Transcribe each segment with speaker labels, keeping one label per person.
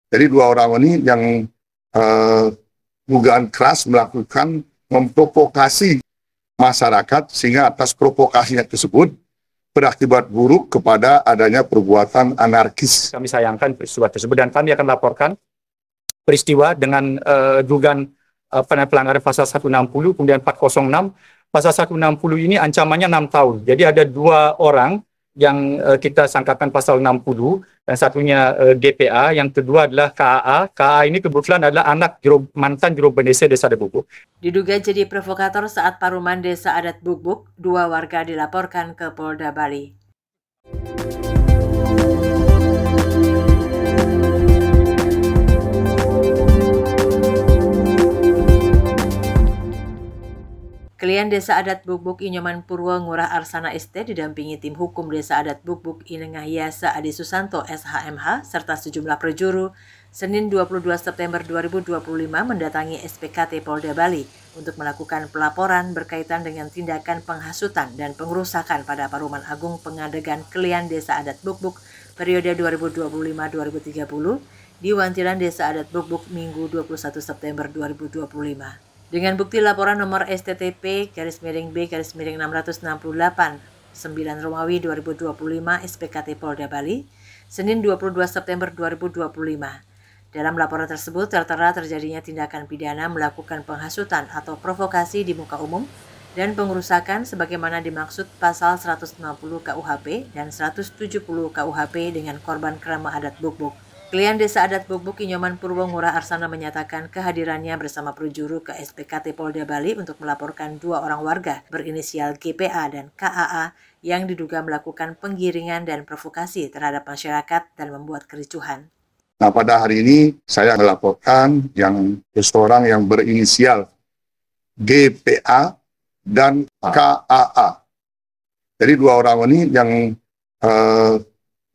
Speaker 1: Jadi dua orang ini yang dugaan keras melakukan memprovokasi masyarakat sehingga atas provokasinya tersebut berakibat buruk kepada adanya perbuatan anarkis.
Speaker 2: Kami sayangkan peristiwa tersebut dan kami akan laporkan peristiwa dengan dugaan pelanggaran pasal 160 kemudian 406. Pasal 160 ini ancamannya 6 tahun. Jadi ada dua orang yang kita sangkakan pasal 60 dan satunya DPA, yang kedua adalah KAA. KAA ini kebetulan adalah anak mantan juru bendesa Desa Adat Buk-Buk.
Speaker 3: Diduga jadi provokator saat paruman Desa Adat Buk-Buk, dua warga dilaporkan ke Polda Bali. Klien Desa Adat Buk-Buk Inyoman Purwo Ngurah Arsana ST didampingi tim hukum Desa Adat Buk-Buk Inengah Yasa Adi Susanto SHMH serta sejumlah prajuru Senin 22 September 2025 mendatangi SPKT Polda Bali untuk melakukan pelaporan berkaitan dengan tindakan penghasutan dan pengerusakan pada Paruman Agung Pengadegan Klien Desa Adat Buk-Buk periode 2025-2030 di Wantiran Desa Adat Buk-Buk Minggu 21 September 2025. Dengan bukti laporan nomor STTP/B/668 9 Romawi 2025 SPKT Polda Bali, Senin 22 September 2025. Dalam laporan tersebut tertera terjadinya tindakan pidana melakukan penghasutan atau provokasi di muka umum dan pengerusakan sebagaimana dimaksud pasal 160 KUHP dan 170 KUHP dengan korban Krama Adat Buk-Buk. Klien Desa Adat Buk-Buk Inyoman Purwo Ngurah Arsana menyatakan kehadirannya bersama prajuru ke SPKT Polda Bali untuk melaporkan dua orang warga berinisial GPA dan KAA yang diduga melakukan penggiringan dan provokasi terhadap masyarakat dan membuat kericuhan.
Speaker 1: Nah, pada hari ini saya melaporkan yang seseorang yang berinisial GPA dan KAA. Jadi dua orang ini yang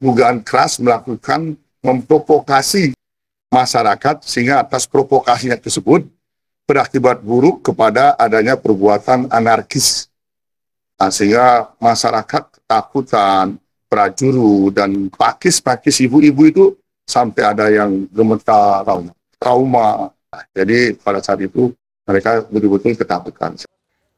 Speaker 1: dugaan keras melakukan memprovokasi masyarakat sehingga atas provokasinya tersebut berakibat buruk kepada adanya perbuatan anarkis. Nah, sehingga masyarakat ketakutan, prajuru dan pakis ibu-ibu itu sampai ada yang gemetar, trauma. Jadi pada saat itu mereka betul-betul ketakutan.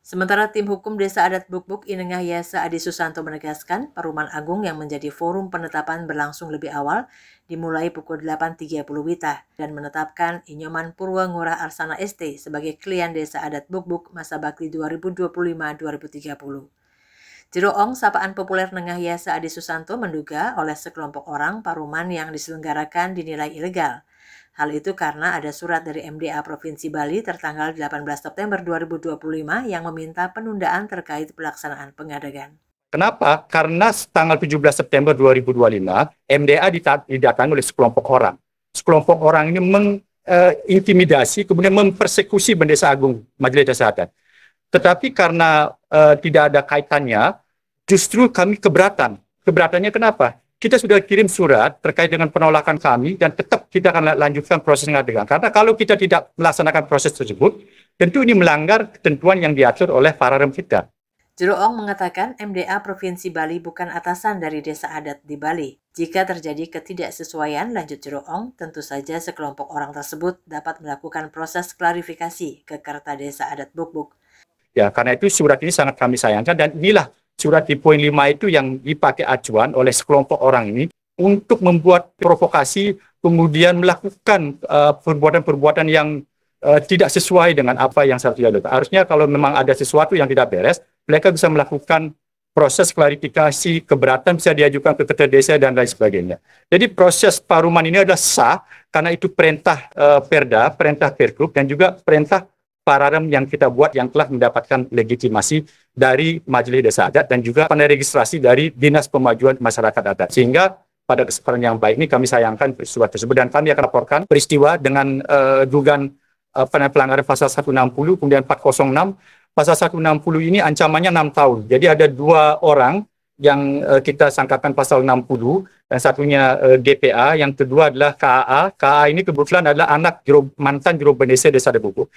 Speaker 3: Sementara tim hukum Desa Adat Buk-Buk Inengah Yasa Adi Susanto menegaskan Paruman Agung yang menjadi forum penetapan berlangsung lebih awal dimulai pukul 8.30 WITA dan menetapkan Inyoman Purwo Ngurah Arsana ST sebagai klien Desa Adat Buk-Buk masa bakti 2025-2030. Jeroong sapaan populer Nengah Yasa Adi Susanto menduga oleh sekelompok orang paruman yang diselenggarakan dinilai ilegal. Hal itu karena ada surat dari MDA Provinsi Bali tertanggal 18 September 2025 yang meminta penundaan terkait pelaksanaan pengadegan.
Speaker 2: Kenapa? Karena tanggal 17 September 2025, MDA didatangi oleh sekelompok orang. Sekelompok orang ini mengintimidasi, kemudian mempersekusi Bendesa Agung Majelis Desa Adat. Tetapi karena tidak ada kaitannya, justru kami keberatan. Keberatannya kenapa? Kita sudah kirim surat terkait dengan penolakan kami dan tetap kita akan lanjutkan proses pengadegan. Karena kalau kita tidak melaksanakan proses tersebut, tentu ini melanggar ketentuan yang diatur oleh pararem kita.
Speaker 3: Jeroong mengatakan MDA Provinsi Bali bukan atasan dari Desa Adat di Bali. Jika terjadi ketidaksesuaian, lanjut Jeroong, tentu saja sekelompok orang tersebut dapat melakukan proses klarifikasi ke Kerta Desa Adat Buk-Buk.
Speaker 2: Ya, karena itu surat ini sangat kami sayangkan dan inilah surat di poin 5 itu yang dipakai acuan oleh sekelompok orang ini untuk membuat provokasi, kemudian melakukan perbuatan-perbuatan yang tidak sesuai dengan apa yang seharusnya dilakukan. Harusnya kalau memang ada sesuatu yang tidak beres, mereka bisa melakukan proses klarifikasi, keberatan bisa diajukan ke Ketua Desa dan lain sebagainya. Jadi proses paruman ini adalah sah karena itu perintah Perda, perintah Pergub, dan juga perintah pararem yang kita buat yang telah mendapatkan legitimasi dari Majelis Desa Adat dan juga pandai registrasi dari Dinas Pemajuan Masyarakat Adat. Sehingga pada kesempatan yang baik ini kami sayangkan peristiwa tersebut dan kami akan laporkan peristiwa dengan dugaan pelanggaran pasal 160 kemudian 406. Pasal 160 ini ancamannya 6 tahun. Jadi ada dua orang yang kita sangkakan pasal 60 dan satunya DPA, yang kedua adalah KAA. KAA ini kebetulan adalah anak mantan juru bendesa Desa Adat Buk-Buk.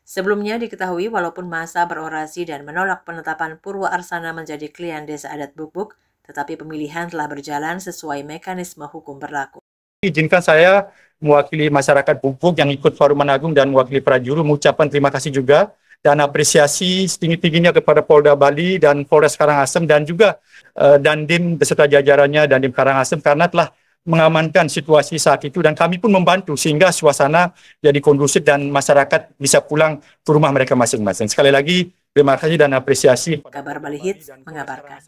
Speaker 3: Sebelumnya diketahui walaupun masa berorasi dan menolak penetapan Purwo Arsana menjadi klien Desa Adat Buk-Buk, tetapi pemilihan telah berjalan sesuai mekanisme hukum berlaku.
Speaker 2: Izinkan saya mewakili masyarakat Pupuk yang ikut Forum Agung dan mewakili Prajuru mengucapkan terima kasih juga dan apresiasi setinggi-tingginya kepada Polda Bali dan Polres Karangasem dan juga Dandim beserta jajarannya Dandim Karangasem karena telah mengamankan situasi saat itu dan kami pun membantu sehingga suasana jadi kondusif dan masyarakat bisa pulang ke rumah mereka masing-masing. Sekali lagi terima kasih dan apresiasi.
Speaker 3: Kabar Bali Hits mengabarkan.